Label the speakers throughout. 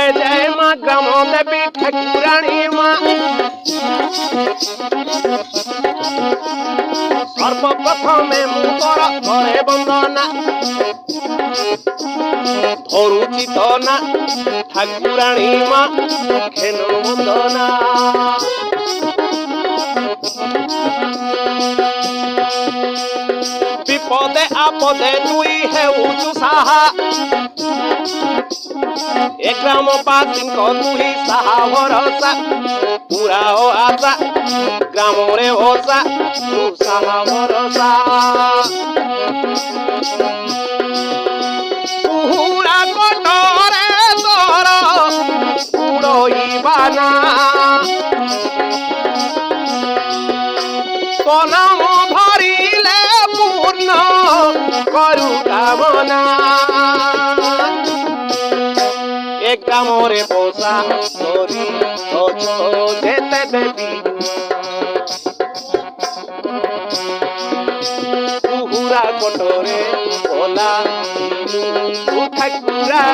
Speaker 1: जय जय माँ ग्राम देवी ठाकुराणी माँ सर्वप्रथमे मुतर करे बंदना धरुची तो ना ठाकुराणी माँ खेन बंदना विपदे आपदे तुई हेउचु साहा ए ग्रामवासी तुही साहा भरोसा पूरा हो आशा ग्राम रे भरोसा तू साहा भरोसा पूरा कोटरे तोर उड़ोइबाना तो नाम धरिले पूर्ण करू कामना एक कामरे पोसा तोरी ओछो जेते देवी पूरा कोटरे बोला तू ठाकुरा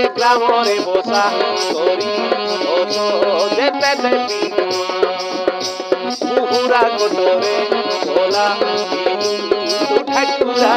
Speaker 1: एक कामरे पोसा तोरी ओछो जेते देवी पूरा कोटरे बोला तू ठाकुरा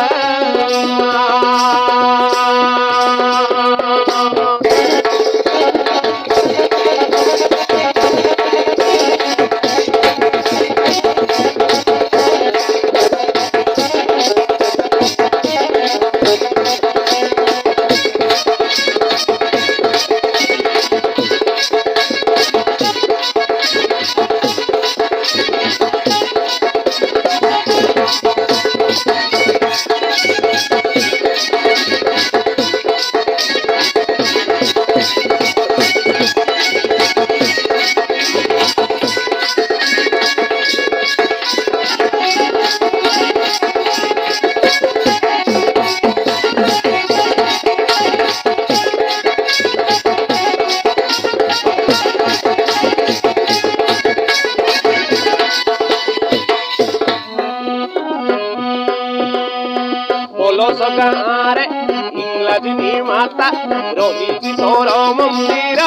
Speaker 1: गाँव इंग्लजी माता रही तोर मंदिर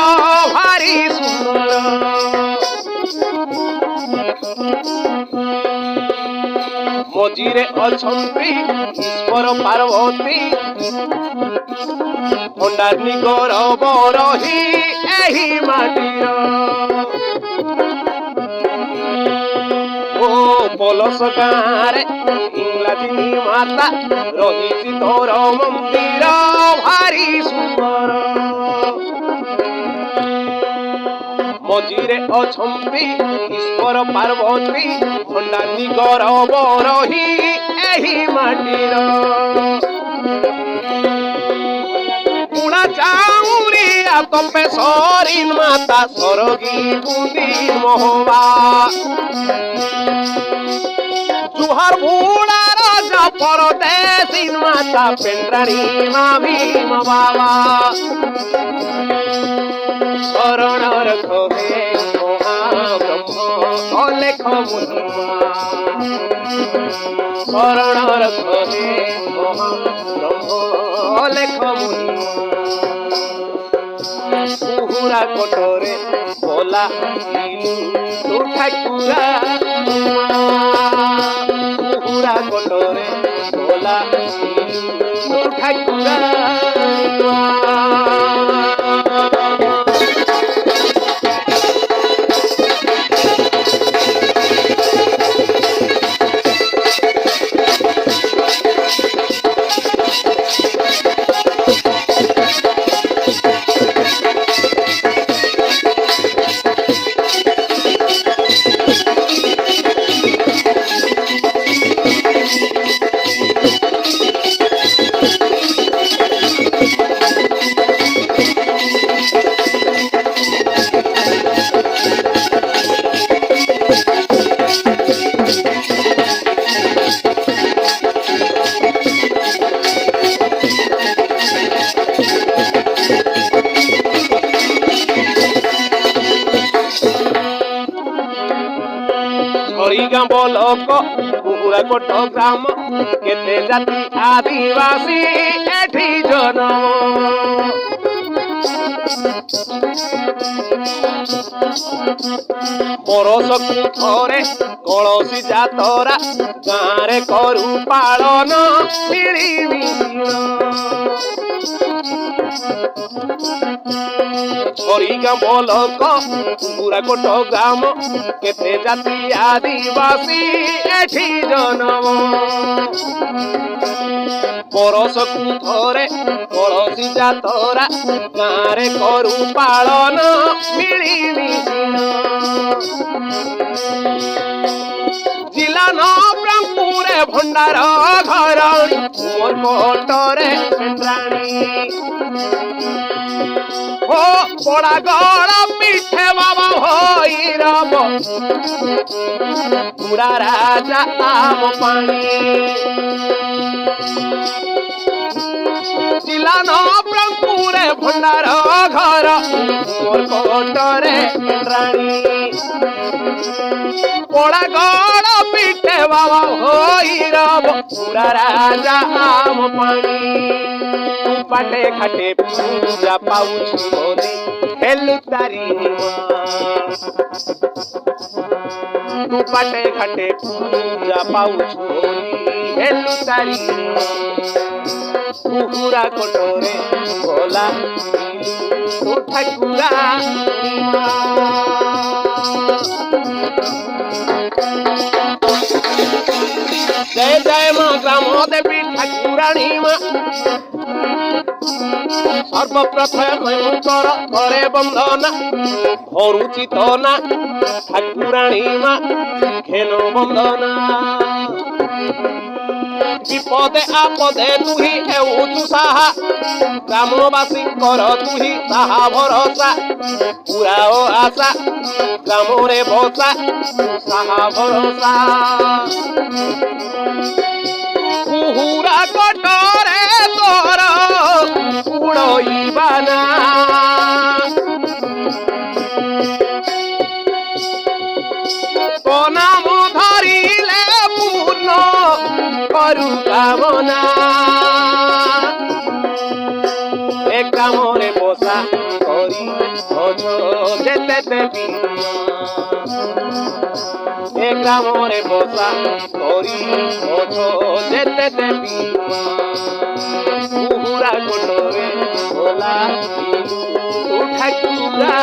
Speaker 1: भारी सुंदर मझिरे अछंती ईश्वर पार्वती भंडारी गौरव रही एही माटीर पलस गाँव इंग्लजी माता रही तोर मंदिर भारी सुंदर मझिरे अछंती ईश्वर पार्वती भंडारी गौरव रही एही माटीर पुणा चाउरिया तपेश्वरी माता सरगी बुंदी मोहबा जुहर भूला राजा परदेसी माता पेंड्राणी माँ भीम बाबा शरण रखो हे महाब्रह्म अलेख महिमा शरण रखो हे महाब्रह्म अलेख महिमा पूरा कोटरे बोला तू ठाकुरा पूरा कोटरे बोला तू ठाकुरा लोक कुकुरा कोट ग्राम केते जाति आदिवासी एठी ଜନମ ବରଷକୁ ଥରେ କଳସି ଯାତରା ଗାଁରେ କରୁ ପାଳନ ହରିଗାମ ଲୋକ ପୁରାକୋଟ ଗ୍ରାମ କେତେ ଜାତି ଆଦିବାସୀ ଏଠି ଜନମ ବରଷକୁ ଥରେ କଳସି ଯାତରା ଗାଁରେ କରୁ ପାଳନ ଜିଲ୍ଲା ନବରଙ୍ଗପୁରେ ଭଣ୍ଡାର ଘରଣୀ କୋଟରେ ଓ ପୋଡ଼ା ଗଳ ପିଠେ ବାବା ଭୈରବ ପୁରା ରାଜା ଆମ ପାଣି ଜିଲ୍ଲା ନବରଙ୍ଗପୁରେ ଭଣ୍ଡାର ଘର କୋଟରେ ପୋଡ଼ା ଗଳ ପିଠେ ବାବା ଭୈରବ ପୁରା ରାଜା ଆମ ପାଣି ପାଟେ ଖାଟେ ପୂଜା ପାଉଛୁ ବୋଲି ହେଲୁ ତାରି ତୁ ପାଟେ ଖାଟେ ପୂଜା ପାଉଛୁ ବୋଲି ହେଲୁ ତାରି କୁକୁରା କୋଟରେ ଗଲା ତୁ ଠାକୁରା जय जय माँ ग्राम देवी ठाकुराणी माँ सर्वप्रथम कर करे बंधना धरुची तना ठाकुराणी माँ खेल बंधना विपदे आपदे तुही हेउचु साहा ग्रामवासी कर तुही साहा भरोसा पूरा ओ आशा ग्राम रे बसा साहा भरोसा कुहुरा कोटरे तोर उड़ोइबाना तो नाम धरिले पूर्ण करू कामना ए कामरे बसा करी भजो जेते देवी ए कामरे बसा करी भजो जेते देवी कुहुरा कोटरे भोला ठाकुरा